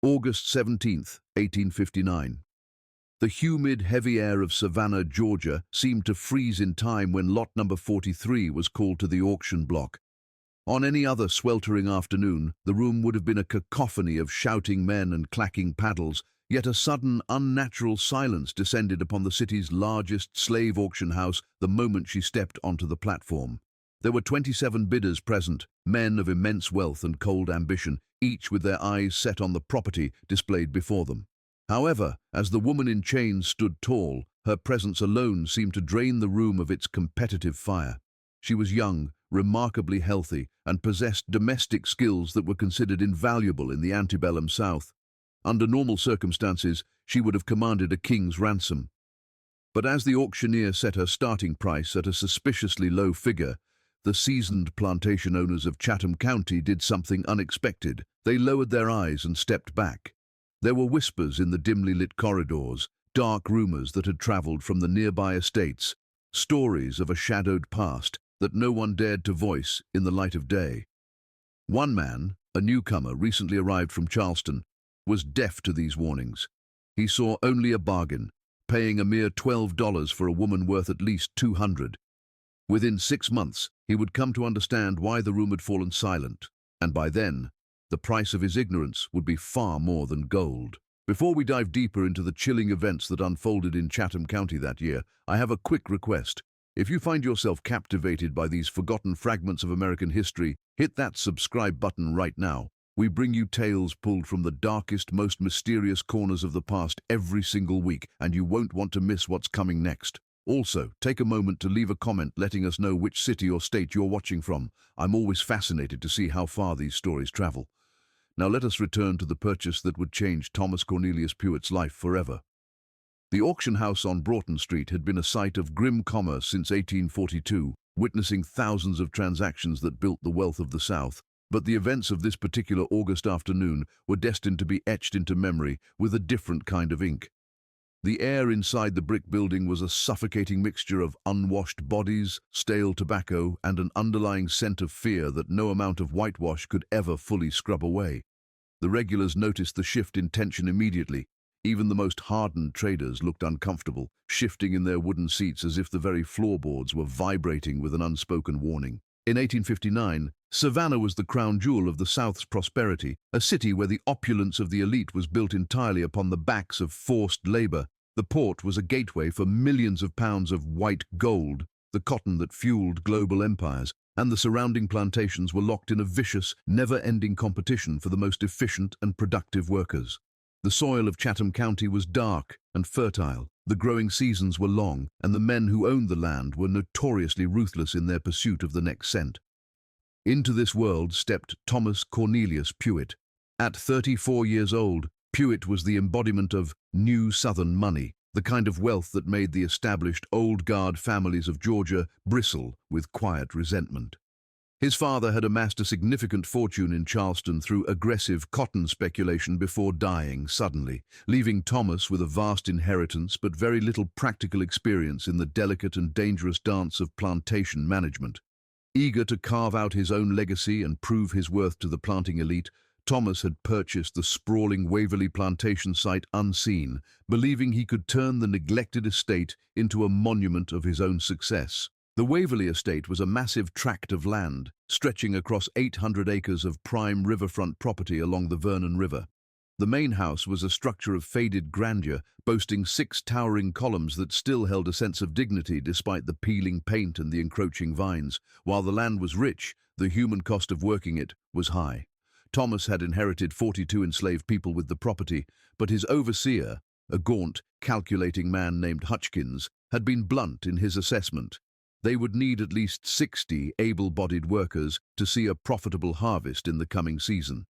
August 17th, 1859. The humid, heavy air of Savannah, Georgia, seemed to freeze in time when lot number 43 was called to the auction block. On any other sweltering afternoon, the room would have been a cacophony of shouting men and clacking paddles, yet a sudden, unnatural silence descended upon the city's largest slave auction house the moment she stepped onto the platform. There were 27 bidders present, men of immense wealth and cold ambition, each with their eyes set on the property displayed before them. However, as the woman in chains stood tall, her presence alone seemed to drain the room of its competitive fire. She was young, remarkably healthy, and possessed domestic skills that were considered invaluable in the antebellum South. Under normal circumstances, she would have commanded a king's ransom. But as the auctioneer set her starting price at a suspiciously low figure, the seasoned plantation owners of Chatham County did something unexpected. They lowered their eyes and stepped back. There were whispers in the dimly lit corridors, dark rumors that had traveled from the nearby estates, stories of a shadowed past that no one dared to voice in the light of day. One man, a newcomer recently arrived from Charleston, was deaf to these warnings. He saw only a bargain, paying a mere $12 for a woman worth at least $200. Within 6 months, he would come to understand why the room had fallen silent, and by then, the price of his ignorance would be far more than gold. Before we dive deeper into the chilling events that unfolded in Chatham County that year, I have a quick request. If you find yourself captivated by these forgotten fragments of American history, hit that subscribe button right now. We bring you tales pulled from the darkest, most mysterious corners of the past every single week, and you won't want to miss what's coming next. Also, take a moment to leave a comment letting us know which city or state you're watching from. I'm always fascinated to see how far these stories travel. Now let us return to the purchase that would change Thomas Cornelius Puett's life forever. The auction house on Broughton Street had been a site of grim commerce since 1842, witnessing thousands of transactions that built the wealth of the South. But the events of this particular August afternoon were destined to be etched into memory with a different kind of ink. The air inside the brick building was a suffocating mixture of unwashed bodies, stale tobacco, and an underlying scent of fear that no amount of whitewash could ever fully scrub away. The regulars noticed the shift in tension immediately. Even the most hardened traders looked uncomfortable, shifting in their wooden seats as if the very floorboards were vibrating with an unspoken warning. In 1859, Savannah was the crown jewel of the South's prosperity, a city where the opulence of the elite was built entirely upon the backs of forced labor. The port was a gateway for millions of pounds of white gold, the cotton that fueled global empires, and the surrounding plantations were locked in a vicious, never-ending competition for the most efficient and productive workers. The soil of Chatham County was dark and fertile, the growing seasons were long, and the men who owned the land were notoriously ruthless in their pursuit of the next cent. Into this world stepped Thomas Cornelius Puett. At 34 years old, Puett was the embodiment of new Southern money, the kind of wealth that made the established old guard families of Georgia bristle with quiet resentment. His father had amassed a significant fortune in Charleston through aggressive cotton speculation before dying suddenly, leaving Thomas with a vast inheritance but very little practical experience in the delicate and dangerous dance of plantation management. Eager to carve out his own legacy and prove his worth to the planting elite, Thomas had purchased the sprawling Waverly plantation site unseen, believing he could turn the neglected estate into a monument of his own success. The Waverly estate was a massive tract of land, stretching across 800 acres of prime riverfront property along the Vernon River. The main house was a structure of faded grandeur, boasting 6 towering columns that still held a sense of dignity despite the peeling paint and the encroaching vines. While the land was rich, the human cost of working it was high. Thomas had inherited 42 enslaved people with the property, but his overseer, a gaunt, calculating man named Hutchkins, had been blunt in his assessment. They would need at least 60 able-bodied workers to see a profitable harvest in the coming season.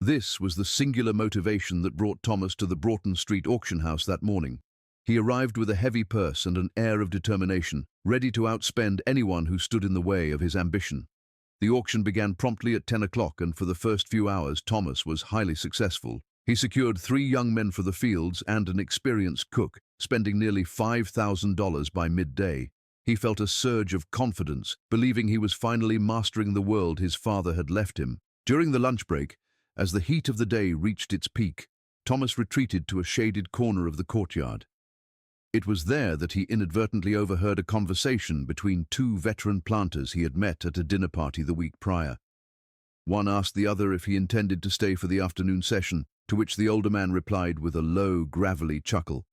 This was the singular motivation that brought Thomas to the Broughton Street auction house that morning. He arrived with a heavy purse and an air of determination, ready to outspend anyone who stood in the way of his ambition. The auction began promptly at 10 o'clock, and for the first few hours Thomas was highly successful. He secured 3 young men for the fields and an experienced cook, spending nearly $5,000 by midday. He felt a surge of confidence, believing he was finally mastering the world his father had left him. During the lunch break, As the heat of the day reached its peak, Thomas retreated to a shaded corner of the courtyard. It was there that he inadvertently overheard a conversation between two veteran planters he had met at a dinner party the week prior. One asked the other if he intended to stay for the afternoon session, to which the older man replied with a low, gravelly chuckle.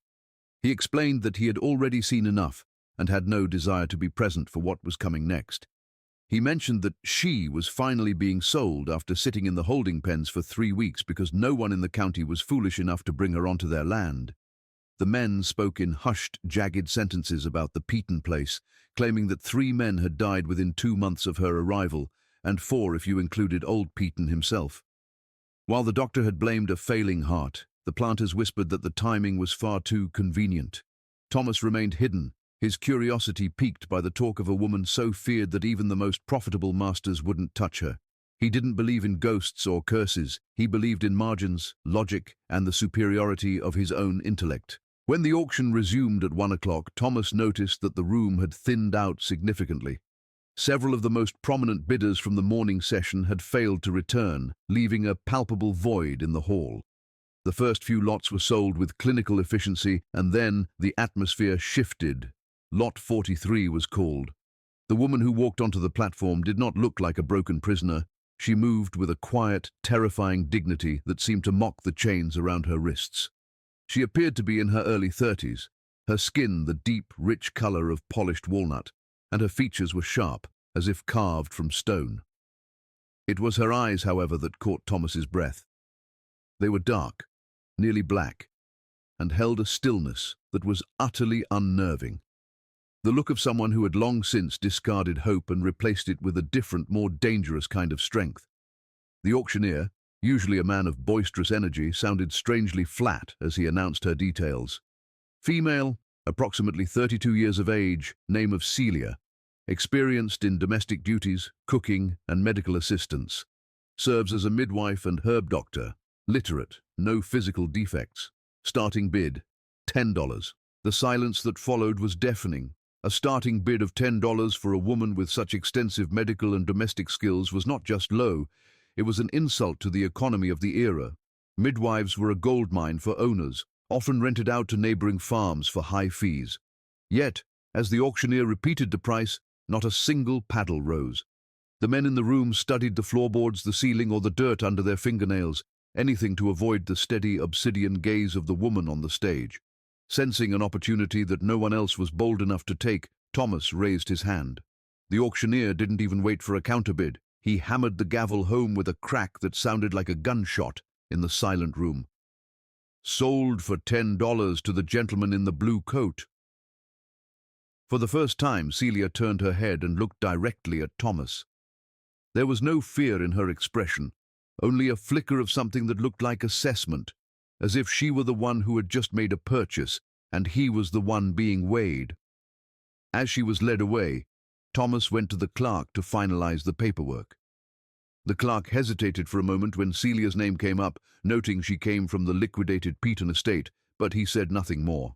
He explained that he had already seen enough and had no desire to be present for what was coming next. He mentioned that she was finally being sold after sitting in the holding pens for 3 weeks because no one in the county was foolish enough to bring her onto their land. The men spoke in hushed, jagged sentences about the Peaton place, claiming that 3 men had died within 2 months of her arrival, and 4 if you included old Peaton himself. While the doctor had blamed a failing heart, the planters whispered that the timing was far too convenient. Thomas remained hidden, his curiosity piqued by the talk of a woman so feared that even the most profitable masters wouldn't touch her. He didn't believe in ghosts or curses. He believed in margins, logic, and the superiority of his own intellect. When the auction resumed at 1 o'clock, Thomas noticed that the room had thinned out significantly. Several of the most prominent bidders from the morning session had failed to return, leaving a palpable void in the hall. The first few lots were sold with clinical efficiency, and then the atmosphere shifted. Lot 43 was called. The woman who walked onto the platform did not look like a broken prisoner. She moved with a quiet, terrifying dignity that seemed to mock the chains around her wrists. She appeared to be in her early 30s, her skin the deep, rich color of polished walnut, and her features were sharp, as if carved from stone. It was her eyes, however, that caught Thomas's breath. They were dark, nearly black, and held a stillness that was utterly unnerving. The look of someone who had long since discarded hope and replaced it with a different, more dangerous kind of strength. The auctioneer, usually a man of boisterous energy, sounded strangely flat as he announced her details. Female, approximately 32 years of age, name of Celia, experienced in domestic duties, cooking, and medical assistance. Serves as a midwife and herb doctor, literate, no physical defects. Starting bid, $10. The silence that followed was deafening. A starting bid of $10 for a woman with such extensive medical and domestic skills was not just low, it was an insult to the economy of the era. Midwives were a goldmine for owners, often rented out to neighboring farms for high fees. Yet, as the auctioneer repeated the price, not a single paddle rose. The men in the room studied the floorboards, the ceiling, or the dirt under their fingernails, anything to avoid the steady obsidian gaze of the woman on the stage. Sensing an opportunity that no one else was bold enough to take, Thomas raised his hand. The auctioneer didn't even wait for a counterbid. He hammered the gavel home with a crack that sounded like a gunshot in the silent room. Sold for $10 to the gentleman in the blue coat. For the first time, Celia turned her head and looked directly at Thomas. There was no fear in her expression, only a flicker of something that looked like assessment, as if she were the one who had just made a purchase and he was the one being weighed. As she was led away, Thomas went to the clerk to finalize the paperwork. The clerk hesitated for a moment when Celia's name came up, noting she came from the liquidated Peaton estate, but he said nothing more.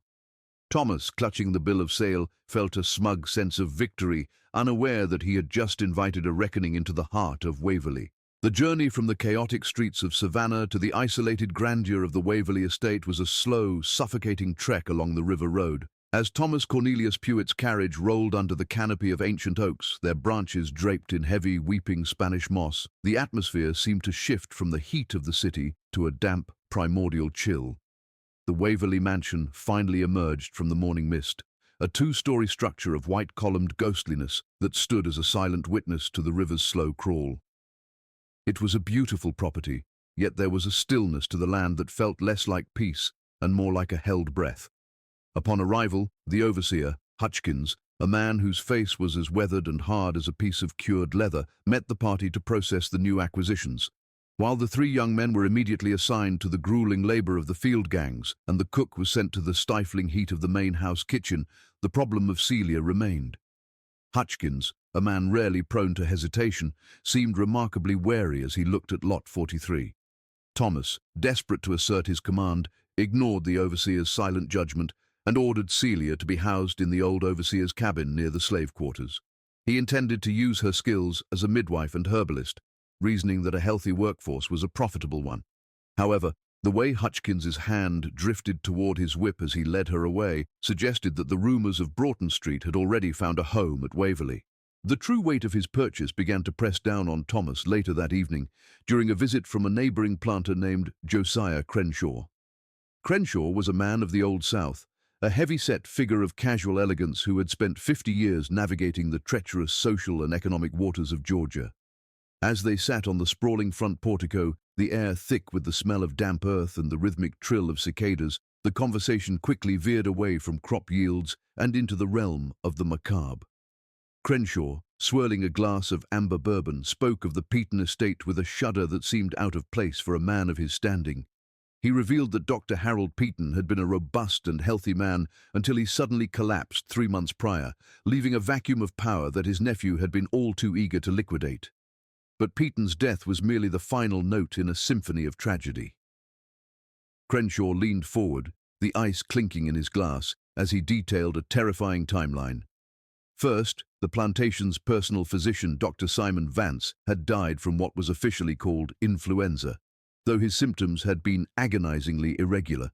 Thomas, clutching the bill of sale, felt a smug sense of victory, unaware that he had just invited a reckoning into the heart of Waverley. The journey from the chaotic streets of Savannah to the isolated grandeur of the Waverley estate was a slow, suffocating trek along the river road. As Thomas Cornelius Pewett's carriage rolled under the canopy of ancient oaks, their branches draped in heavy, weeping Spanish moss, the atmosphere seemed to shift from the heat of the city to a damp, primordial chill. The Waverley mansion finally emerged from the morning mist, a 2-story structure of white-columned ghostliness that stood as a silent witness to the river's slow crawl. It was a beautiful property, yet there was a stillness to the land that felt less like peace and more like a held breath. Upon arrival, the overseer, Hutchkins, a man whose face was as weathered and hard as a piece of cured leather, met the party to process the new acquisitions. While the 3 young men were immediately assigned to the grueling labor of the field gangs and the cook was sent to the stifling heat of the main house kitchen, the problem of Celia remained. Hutchkins, a man rarely prone to hesitation, seemed remarkably wary as he looked at Lot 43. Thomas, desperate to assert his command, ignored the overseer's silent judgment and ordered Celia to be housed in the old overseer's cabin near the slave quarters. He intended to use her skills as a midwife and herbalist, reasoning that a healthy workforce was a profitable one. However, the way Hutchins's hand drifted toward his whip as he led her away suggested that the rumors of Broughton Street had already found a home at Waverley. The true weight of his purchase began to press down on Thomas later that evening, during a visit from a neighboring planter named Josiah Crenshaw. Crenshaw was a man of the Old South, a heavy-set figure of casual elegance who had spent 50 years navigating the treacherous social and economic waters of Georgia. As they sat on the sprawling front portico, the air thick with the smell of damp earth and the rhythmic trill of cicadas, the conversation quickly veered away from crop yields and into the realm of the macabre. Crenshaw, swirling a glass of amber bourbon, spoke of the Peaton estate with a shudder that seemed out of place for a man of his standing. He revealed that Dr. Harold Peaton had been a robust and healthy man until he suddenly collapsed 3 months prior, leaving a vacuum of power that his nephew had been all too eager to liquidate. But Peaton's death was merely the final note in a symphony of tragedy. Crenshaw leaned forward, the ice clinking in his glass, as he detailed a terrifying timeline. First, the plantation's personal physician, Dr. Simon Vance, had died from what was officially called influenza, though his symptoms had been agonizingly irregular.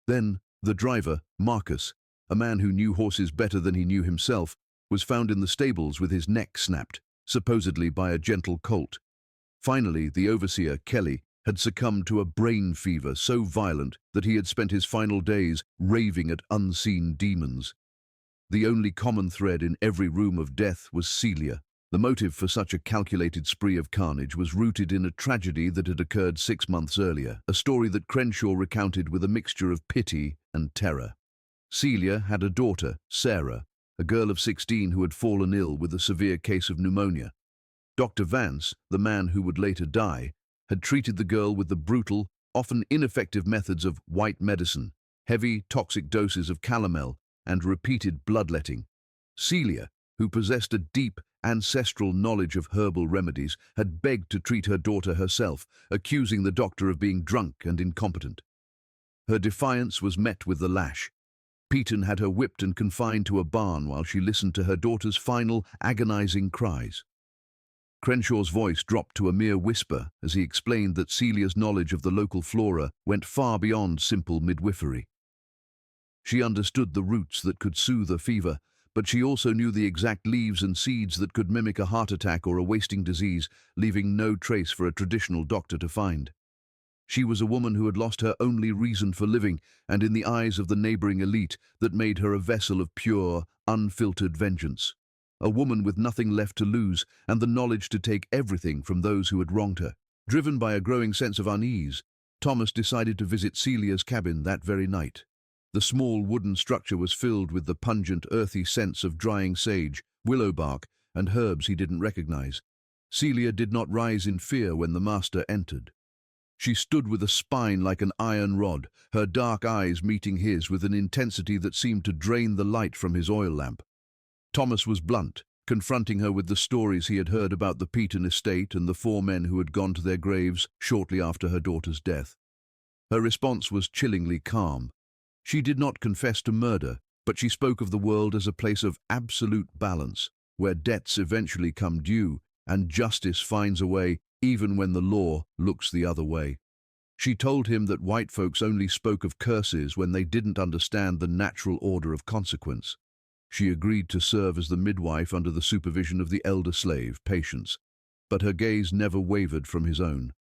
Then, the driver, Marcus, a man who knew horses better than he knew himself, was found in the stables with his neck snapped, supposedly by a gentle colt. Finally, the overseer, Kelly, had succumbed to a brain fever so violent that he had spent his final days raving at unseen demons. The only common thread in every room of death was Celia. The motive for such a calculated spree of carnage was rooted in a tragedy that had occurred 6 months earlier, a story that Crenshaw recounted with a mixture of pity and terror. Celia had a daughter, Sarah, a girl of 16 who had fallen ill with a severe case of pneumonia. Dr. Vance, the man who would later die, had treated the girl with the brutal, often ineffective methods of white medicine, heavy, toxic doses of calomel, and repeated bloodletting. Celia, who possessed a deep, ancestral knowledge of herbal remedies, had begged to treat her daughter herself, accusing the doctor of being drunk and incompetent. Her defiance was met with the lash. Peaton had her whipped and confined to a barn while she listened to her daughter's final, agonizing cries. Crenshaw's voice dropped to a mere whisper as he explained that Celia's knowledge of the local flora went far beyond simple midwifery. She understood the roots that could soothe a fever, but she also knew the exact leaves and seeds that could mimic a heart attack or a wasting disease, leaving no trace for a traditional doctor to find. She was a woman who had lost her only reason for living, and in the eyes of the neighboring elite, that made her a vessel of pure, unfiltered vengeance. A woman with nothing left to lose and the knowledge to take everything from those who had wronged her. Driven by a growing sense of unease, Thomas decided to visit Celia's cabin that very night. The small wooden structure was filled with the pungent, earthy scents of drying sage, willow bark, and herbs he didn't recognize. Celia did not rise in fear when the master entered. She stood with a spine like an iron rod, her dark eyes meeting his with an intensity that seemed to drain the light from his oil lamp. Thomas was blunt, confronting her with the stories he had heard about the Peaton estate and the 4 men who had gone to their graves shortly after her daughter's death. Her response was chillingly calm. She did not confess to murder, but she spoke of the world as a place of absolute balance, where debts eventually come due and justice finds a way even when the law looks the other way. She told him that white folks only spoke of curses when they didn't understand the natural order of consequence. She agreed to serve as the midwife under the supervision of the elder slave, Patience, but her gaze never wavered from his own.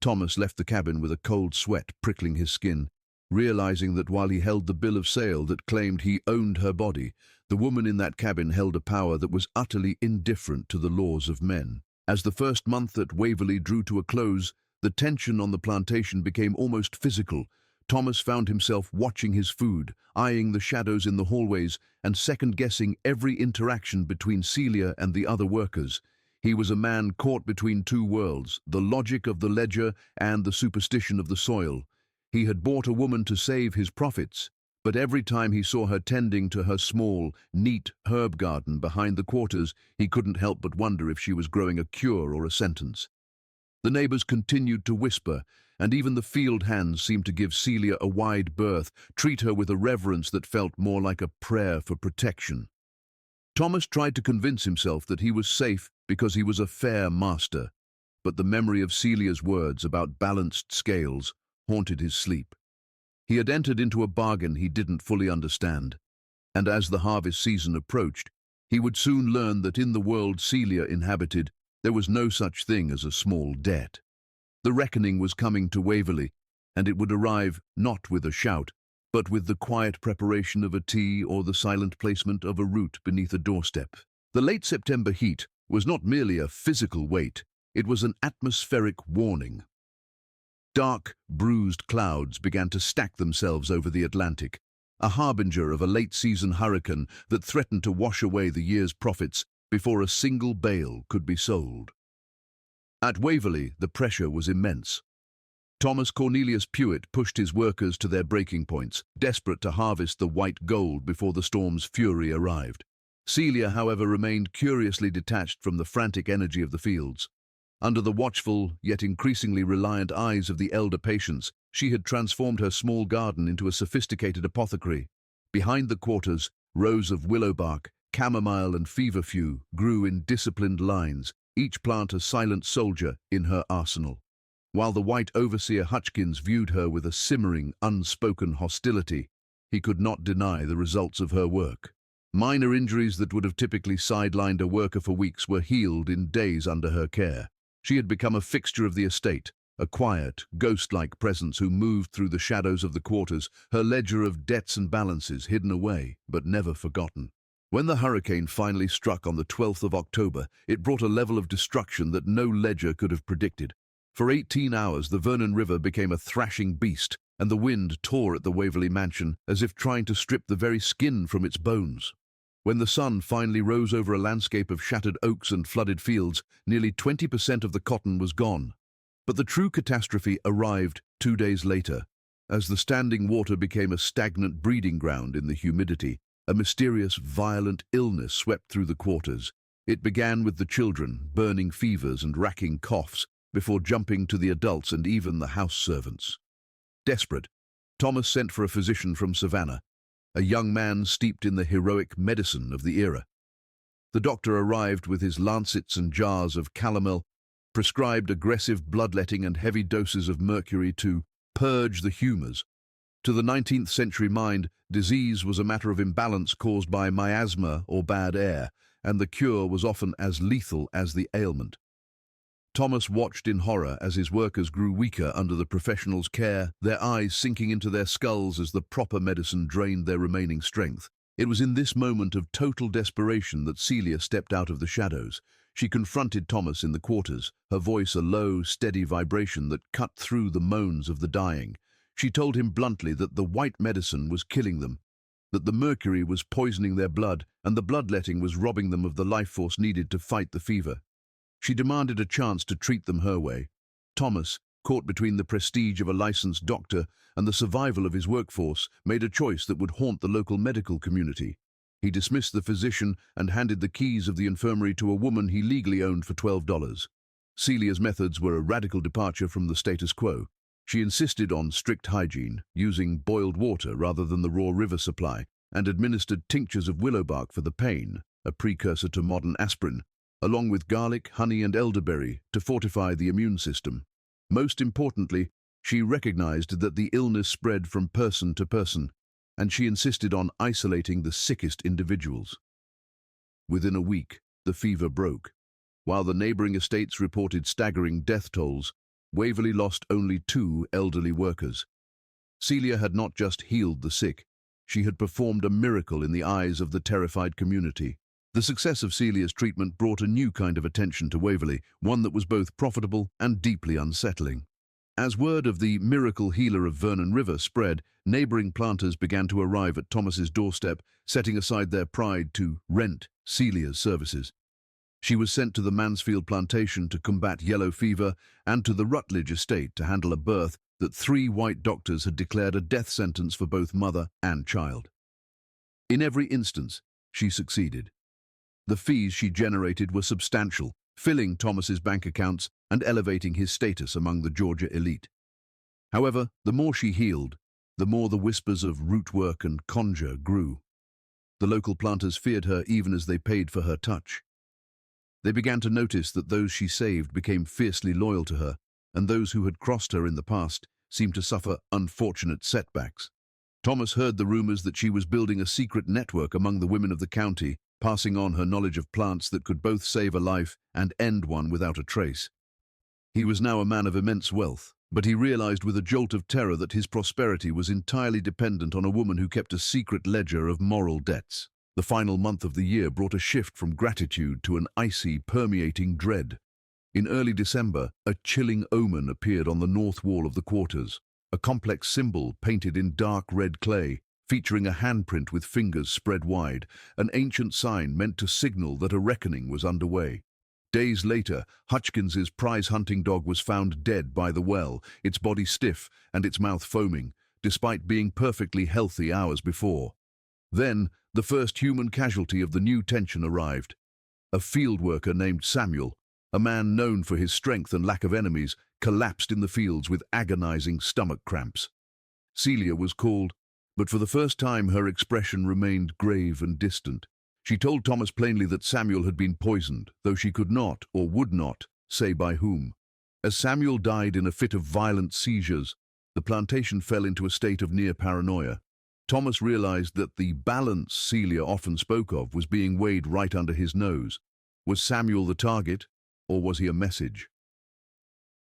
Thomas left the cabin with a cold sweat prickling his skin, realizing that while he held the bill of sale that claimed he owned her body, the woman in that cabin held a power that was utterly indifferent to the laws of men. As the first month at Waverley drew to a close, the tension on the plantation became almost physical. Thomas found himself watching his food, eyeing the shadows in the hallways, and second-guessing every interaction between Celia and the other workers. He was a man caught between 2 worlds, the logic of the ledger and the superstition of the soil. He had bought a woman to save his profits, but every time he saw her tending to her small, neat herb garden behind the quarters, he couldn't help but wonder if she was growing a cure or a sentence. The neighbors continued to whisper, and even the field hands seemed to give Celia a wide berth, treat her with a reverence that felt more like a prayer for protection. Thomas tried to convince himself that he was safe because he was a fair master, but the memory of Celia's words about balanced scales haunted his sleep. He had entered into a bargain he didn't fully understand, and as the harvest season approached, he would soon learn that in the world Celia inhabited, there was no such thing as a small debt. The reckoning was coming to Waverley, and it would arrive not with a shout, but with the quiet preparation of a tea or the silent placement of a root beneath a doorstep. The late September heat was not merely a physical weight, it was an atmospheric warning. Dark, bruised clouds began to stack themselves over the Atlantic, a harbinger of a late-season hurricane that threatened to wash away the year's profits before a single bale could be sold. At Waverley, the pressure was immense. Thomas Cornelius Pewit pushed his workers to their breaking points, desperate to harvest the white gold before the storm's fury arrived. Celia, however, remained curiously detached from the frantic energy of the fields. Under the watchful, yet increasingly reliant eyes of the elder patients, she had transformed her small garden into a sophisticated apothecary. Behind the quarters, rows of willowbark, chamomile and feverfew grew in disciplined lines, each plant a silent soldier in her arsenal. While the white overseer Hutchkins viewed her with a simmering, unspoken hostility, he could not deny the results of her work. Minor injuries that would have typically sidelined a worker for weeks were healed in days under her care. She had become a fixture of the estate, a quiet, ghost-like presence who moved through the shadows of the quarters, her ledger of debts and balances hidden away, but never forgotten. When the hurricane finally struck on the 12th of October, it brought a level of destruction that no ledger could have predicted. For 18 hours, the Vernon River became a thrashing beast, and the wind tore at the Waverley mansion as if trying to strip the very skin from its bones. When the sun finally rose over a landscape of shattered oaks and flooded fields, nearly 20% of the cotton was gone. But the true catastrophe arrived 2 days later. As the standing water became a stagnant breeding ground in the humidity, a mysterious, violent illness swept through the quarters. It began with the children, burning fevers and racking coughs, before jumping to the adults and even the house servants. Desperate, Thomas sent for a physician from Savannah, a young man steeped in the heroic medicine of the era. The doctor arrived with his lancets and jars of calomel, prescribed aggressive bloodletting and heavy doses of mercury to purge the humours. To the 19th century mind, disease was a matter of imbalance caused by miasma or bad air, and the cure was often as lethal as the ailment. Thomas watched in horror as his workers grew weaker under the professional's care, their eyes sinking into their skulls as the proper medicine drained their remaining strength. It was in this moment of total desperation that Celia stepped out of the shadows. She confronted Thomas in the quarters, her voice a low, steady vibration that cut through the moans of the dying. She told him bluntly that the white medicine was killing them, that the mercury was poisoning their blood, and the bloodletting was robbing them of the life force needed to fight the fever. She demanded a chance to treat them her way. Thomas, caught between the prestige of a licensed doctor and the survival of his workforce, made a choice that would haunt the local medical community. He dismissed the physician and handed the keys of the infirmary to a woman he legally owned for $12. Celia's methods were a radical departure from the status quo. She insisted on strict hygiene, using boiled water rather than the raw river supply, and administered tinctures of willowbark for the pain, a precursor to modern aspirin, along with garlic, honey and elderberry to fortify the immune system. Most importantly, she recognized that the illness spread from person to person, and she insisted on isolating the sickest individuals. Within a week, the fever broke. While the neighboring estates reported staggering death tolls, Waverley lost only 2 elderly workers. Celia had not just healed the sick, she had performed a miracle in the eyes of the terrified community. The success of Celia's treatment brought a new kind of attention to Waverley, one that was both profitable and deeply unsettling. As word of the miracle healer of Vernon River spread, neighbouring planters began to arrive at Thomas's doorstep, setting aside their pride to rent Celia's services. She was sent to the Mansfield plantation to combat yellow fever and to the Rutledge estate to handle a birth that 3 white doctors had declared a death sentence for both mother and child. In every instance, she succeeded. The fees she generated were substantial, filling Thomas's bank accounts and elevating his status among the Georgia elite. However, the more she healed, the more the whispers of root work and conjure grew. The local planters feared her even as they paid for her touch. They began to notice that those she saved became fiercely loyal to her, and those who had crossed her in the past seemed to suffer unfortunate setbacks. Thomas heard the rumors that she was building a secret network among the women of the county, passing on her knowledge of plants that could both save a life and end one without a trace. He was now a man of immense wealth, but he realized with a jolt of terror that his prosperity was entirely dependent on a woman who kept a secret ledger of moral debts. The final month of the year brought a shift from gratitude to an icy, permeating dread. In early December, a chilling omen appeared on the north wall of the quarters, a complex symbol painted in dark red clay, featuring a handprint with fingers spread wide, an ancient sign meant to signal that a reckoning was underway. Days later, Hutchins's prize hunting dog was found dead by the well, its body stiff and its mouth foaming, despite being perfectly healthy hours before. Then, the first human casualty of the new tension arrived. A field worker named Samuel, a man known for his strength and lack of enemies, collapsed in the fields with agonizing stomach cramps. Celia was called, but for the first time her expression remained grave and distant. She told Thomas plainly that Samuel had been poisoned, though she could not, or would not, say by whom. As Samuel died in a fit of violent seizures, the plantation fell into a state of near paranoia. Thomas realized that the balance Celia often spoke of was being weighed right under his nose. Was Samuel the target, or was he a message?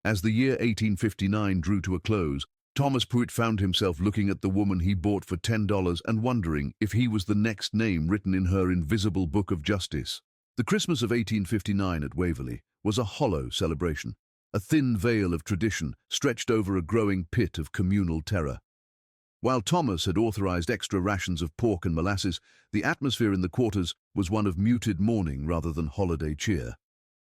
As the year 1859 drew to a close, Thomas Pruitt found himself looking at the woman he bought for $10 and wondering if he was the next name written in her invisible book of justice. The Christmas of 1859 at Waverley was a hollow celebration, a thin veil of tradition stretched over a growing pit of communal terror. While Thomas had authorized extra rations of pork and molasses, the atmosphere in the quarters was one of muted mourning rather than holiday cheer.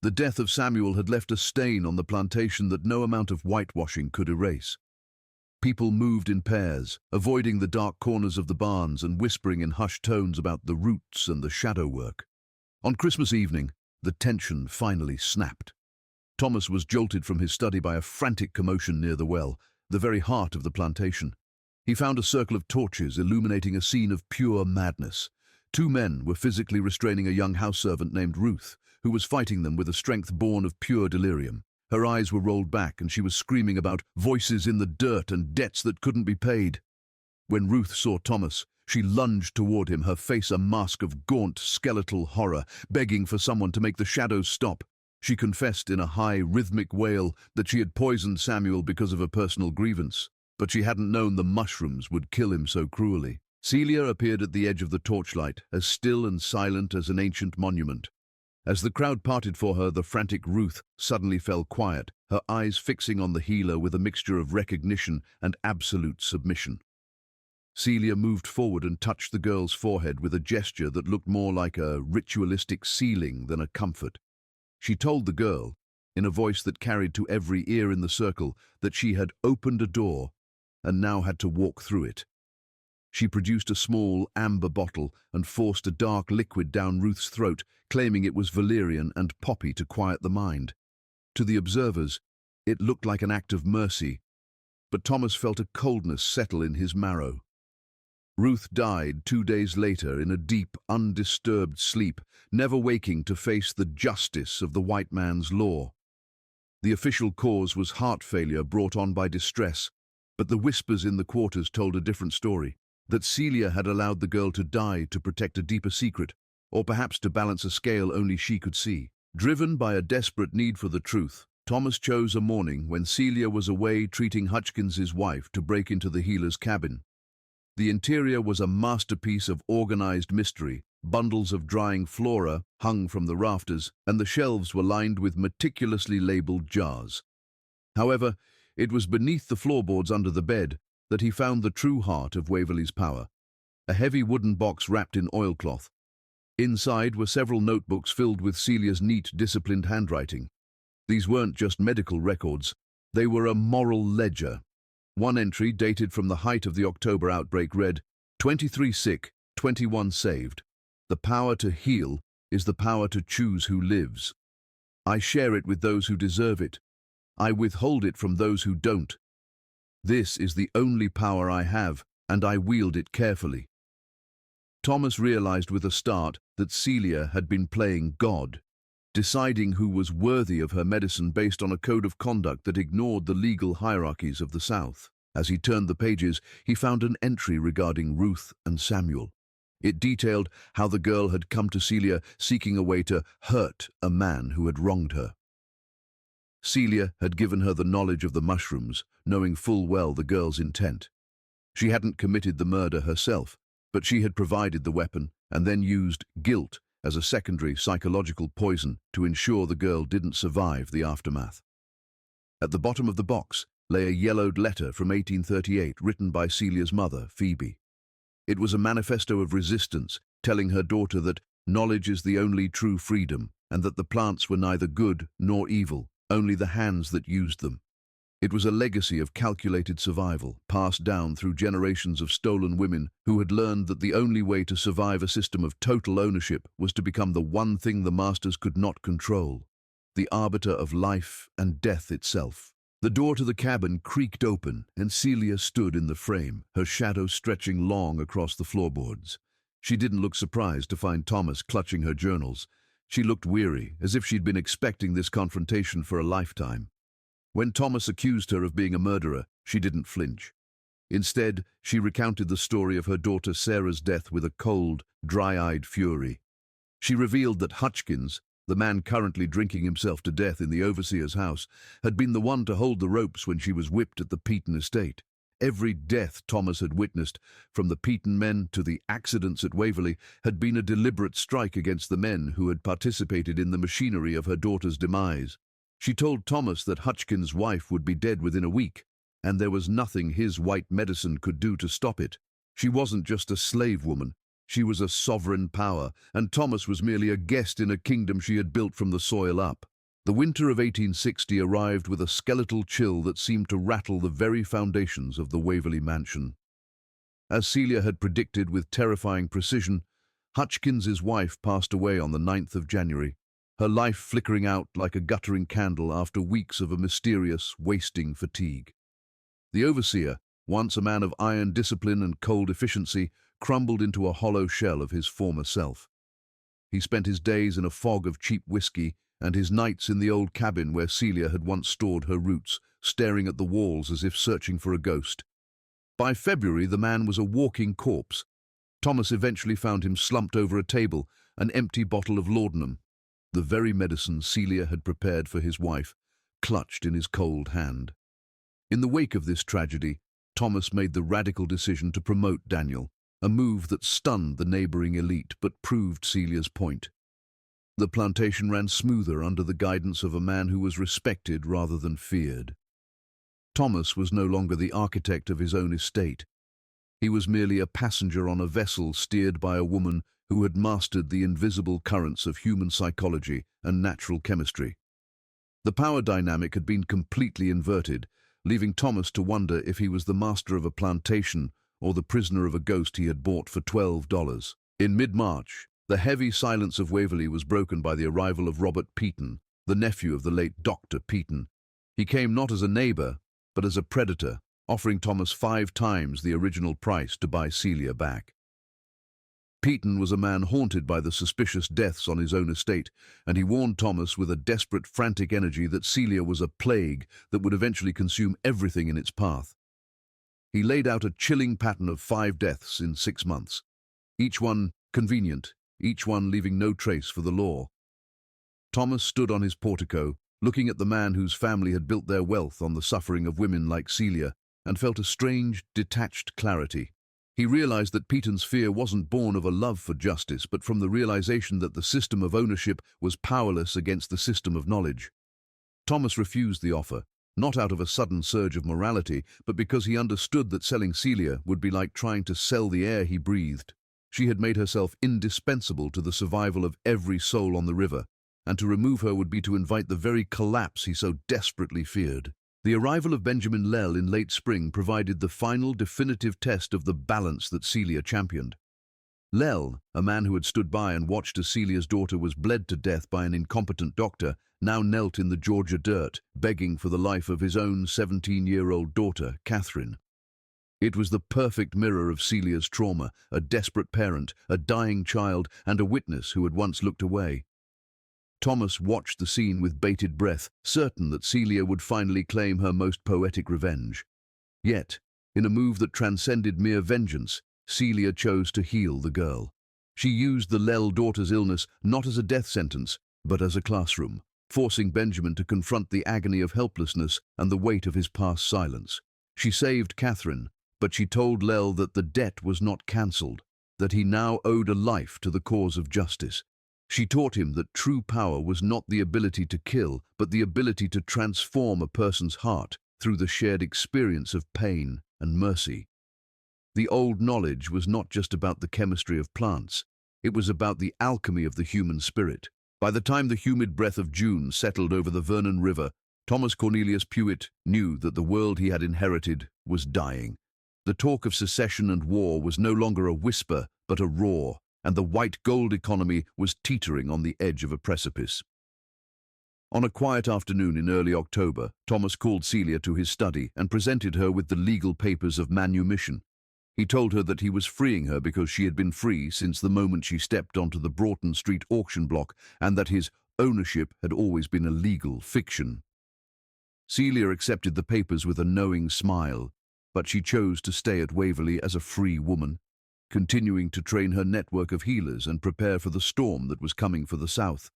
The death of Samuel had left a stain on the plantation that no amount of whitewashing could erase. People moved in pairs, avoiding the dark corners of the barns and whispering in hushed tones about the roots and the shadow work. On Christmas evening, the tension finally snapped. Thomas was jolted from his study by a frantic commotion near the well, the very heart of the plantation. He found a circle of torches illuminating a scene of pure madness. Two men were physically restraining a young house servant named Ruth, who was fighting them with a strength born of pure delirium. Her eyes were rolled back and she was screaming about voices in the dirt and debts that couldn't be paid. When Ruth saw Thomas, she lunged toward him, her face a mask of gaunt, skeletal horror, begging for someone to make the shadows stop. She confessed in a high, rhythmic wail that she had poisoned Samuel because of a personal grievance, but she hadn't known the mushrooms would kill him so cruelly. Celia appeared at the edge of the torchlight, as still and silent as an ancient monument. As the crowd parted for her, the frantic Ruth suddenly fell quiet, her eyes fixing on the healer with a mixture of recognition and absolute submission. Celia moved forward and touched the girl's forehead with a gesture that looked more like a ritualistic sealing than a comfort. She told the girl, in a voice that carried to every ear in the circle, that she had opened a door and now had to walk through it. She produced a small amber bottle and forced a dark liquid down Ruth's throat, claiming it was valerian and poppy to quiet the mind. To the observers, it looked like an act of mercy, but Thomas felt a coldness settle in his marrow. Ruth died 2 days later in a deep, undisturbed sleep, never waking to face the justice of the white man's law. The official cause was heart failure brought on by distress, but the whispers in the quarters told a different story. That Celia had allowed the girl to die to protect a deeper secret, or perhaps to balance a scale only she could see. Driven by a desperate need for the truth, Thomas chose a morning when Celia was away treating Hutchins's wife to break into the healer's cabin. The interior was a masterpiece of organized mystery. Bundles of drying flora hung from the rafters, and the shelves were lined with meticulously labeled jars. However, it was beneath the floorboards under the bed that he found the true heart of Waverley's power, a heavy wooden box wrapped in oilcloth. Inside were several notebooks filled with Celia's neat, disciplined handwriting. These weren't just medical records, they were a moral ledger. One entry, dated from the height of the October outbreak, read, 23 sick, 21 saved. The power to heal is the power to choose who lives. I share it with those who deserve it. I withhold it from those who don't. This is the only power I have, and I wield it carefully. Thomas realized with a start that Celia had been playing God. deciding who was worthy of her medicine based on a code of conduct that ignored the legal hierarchies of the South. As he turned the pages, he found an entry regarding Ruth and Samuel. It detailed how the girl had come to Celia seeking a way to hurt a man who had wronged her. Celia had given her the knowledge of the mushrooms, knowing full well the girl's intent. She hadn't committed the murder herself, but she had provided the weapon and then used guilt as a secondary psychological poison to ensure the girl didn't survive the aftermath. At the bottom of the box lay a yellowed letter from 1838 written by Celia's mother, Phoebe. It was a manifesto of resistance, telling her daughter that knowledge is the only true freedom and that the plants were neither good nor evil, only the hands that used them. It was a legacy of calculated survival, passed down through generations of stolen women who had learned that the only way to survive a system of total ownership was to become the one thing the masters could not control, the arbiter of life and death itself. The door to the cabin creaked open, and Celia stood in the frame, her shadow stretching long across the floorboards. She didn't look surprised to find Thomas clutching her journals. She looked weary, as if she'd been expecting this confrontation for a lifetime. When Thomas accused her of being a murderer, she didn't flinch. Instead, she recounted the story of her daughter Sarah's death with a cold, dry-eyed fury. She revealed that Hutchkins, the man currently drinking himself to death in the overseer's house, had been the one to hold the ropes when she was whipped at the Peaton estate. Every death Thomas had witnessed, from the Peaton men to the accidents at Waverley, had been a deliberate strike against the men who had participated in the machinery of her daughter's demise. She told Thomas that Hutchkins' wife would be dead within a week, and there was nothing his white medicine could do to stop it. She wasn't just a slave woman. She was a sovereign power, and Thomas was merely a guest in a kingdom she had built from the soil up. The winter of 1860 arrived with a skeletal chill that seemed to rattle the very foundations of the Waverley mansion. As Celia had predicted with terrifying precision, Hutchkins's wife passed away on the 9th of January, her life flickering out like a guttering candle after weeks of a mysterious, wasting fatigue. The overseer, once a man of iron discipline and cold efficiency, crumbled into a hollow shell of his former self. He spent his days in a fog of cheap whiskey and his nights in the old cabin where Celia had once stored her roots, staring at the walls as if searching for a ghost. By February, the man was a walking corpse. Thomas eventually found him slumped over a table, an empty bottle of laudanum, the very medicine Celia had prepared for his wife, clutched in his cold hand. In the wake of this tragedy, Thomas made the radical decision to promote Daniel, a move that stunned the neighboring elite but proved Celia's point. The plantation ran smoother under the guidance of a man who was respected rather than feared. Thomas was no longer the architect of his own estate. He was merely a passenger on a vessel steered by a woman who had mastered the invisible currents of human psychology and natural chemistry. The power dynamic had been completely inverted, leaving Thomas to wonder if he was the master of a plantation or the prisoner of a ghost he had bought for $12. In mid-March, the heavy silence of Waverley was broken by the arrival of Robert Peaton, the nephew of the late Dr. Peaton. He came not as a neighbour, but as a predator, offering Thomas 5 times the original price to buy Celia back. Peaton was a man haunted by the suspicious deaths on his own estate, and he warned Thomas with a desperate, frantic energy that Celia was a plague that would eventually consume everything in its path. He laid out a chilling pattern of 5 deaths in 6 months, each one convenient, each one leaving no trace for the law. Thomas stood on his portico, looking at the man whose family had built their wealth on the suffering of women like Celia, and felt a strange, detached clarity. He realized that Peaton's fear wasn't born of a love for justice, but from the realization that the system of ownership was powerless against the system of knowledge. Thomas refused the offer, not out of a sudden surge of morality, but because he understood that selling Celia would be like trying to sell the air he breathed. She had made herself indispensable to the survival of every soul on the river, and to remove her would be to invite the very collapse he so desperately feared. The arrival of Benjamin Lell in late spring provided the final definitive test of the balance that Celia championed. Lell, a man who had stood by and watched as Celia's daughter was bled to death by an incompetent doctor, now knelt in the Georgia dirt, begging for the life of his own 17-year-old daughter, Catherine. It was the perfect mirror of Celia's trauma, a desperate parent, a dying child, and a witness who had once looked away. Thomas watched the scene with bated breath, certain that Celia would finally claim her most poetic revenge. Yet, in a move that transcended mere vengeance, Celia chose to heal the girl. She used the Lell daughter's illness not as a death sentence, but as a classroom, forcing Benjamin to confront the agony of helplessness and the weight of his past silence. She saved Catherine, but she told Lell that the debt was not cancelled, that he now owed a life to the cause of justice. She taught him that true power was not the ability to kill, but the ability to transform a person's heart through the shared experience of pain and mercy. The old knowledge was not just about the chemistry of plants, it was about the alchemy of the human spirit. By the time the humid breath of June settled over the Vernon River, Thomas Cornelius Pewit knew that the world he had inherited was dying. The talk of secession and war was no longer a whisper, but a roar, and the white gold economy was teetering on the edge of a precipice. On a quiet afternoon in early October, Thomas called Celia to his study and presented her with the legal papers of manumission. He told her that he was freeing her because she had been free since the moment she stepped onto the Broughton Street auction block, and that his ownership had always been a legal fiction. Celia accepted the papers with a knowing smile, but she chose to stay at Waverley as a free woman, continuing to train her network of healers and prepare for the storm that was coming for the South.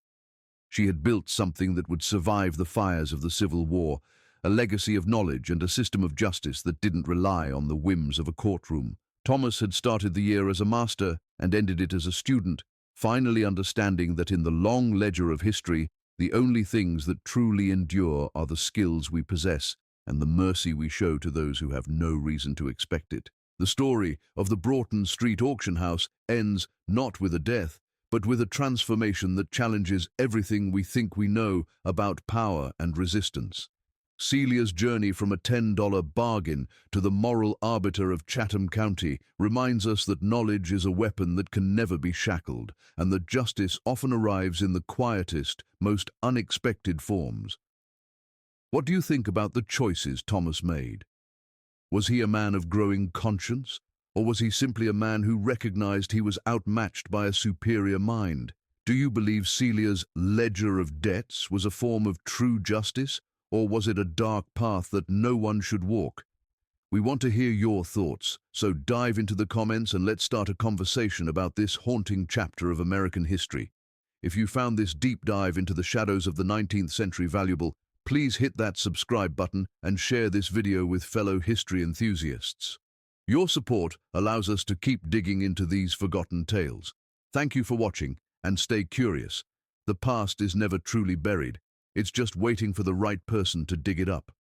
She had built something that would survive the fires of the Civil War, a legacy of knowledge and a system of justice that didn't rely on the whims of a courtroom. Thomas had started the year as a master and ended it as a student, finally understanding that in the long ledger of history, the only things that truly endure are the skills we possess and the mercy we show to those who have no reason to expect it. The story of the Broughton Street auction house ends not with a death, but with a transformation that challenges everything we think we know about power and resistance. Celia's journey from a $10 bargain to the moral arbiter of Chatham County reminds us that knowledge is a weapon that can never be shackled, and that justice often arrives in the quietest, most unexpected forms. What do you think about the choices Thomas made? Was he a man of growing conscience, or was he simply a man who recognized he was outmatched by a superior mind? Do you believe Celia's ledger of debts was a form of true justice, or was it a dark path that no one should walk? We want to hear your thoughts, so dive into the comments and let's start a conversation about this haunting chapter of American history. If you found this deep dive into the shadows of the 19th century valuable, please hit that subscribe button and share this video with fellow history enthusiasts. Your support allows us to keep digging into these forgotten tales. Thank you for watching, and stay curious. The past is never truly buried. It's just waiting for the right person to dig it up.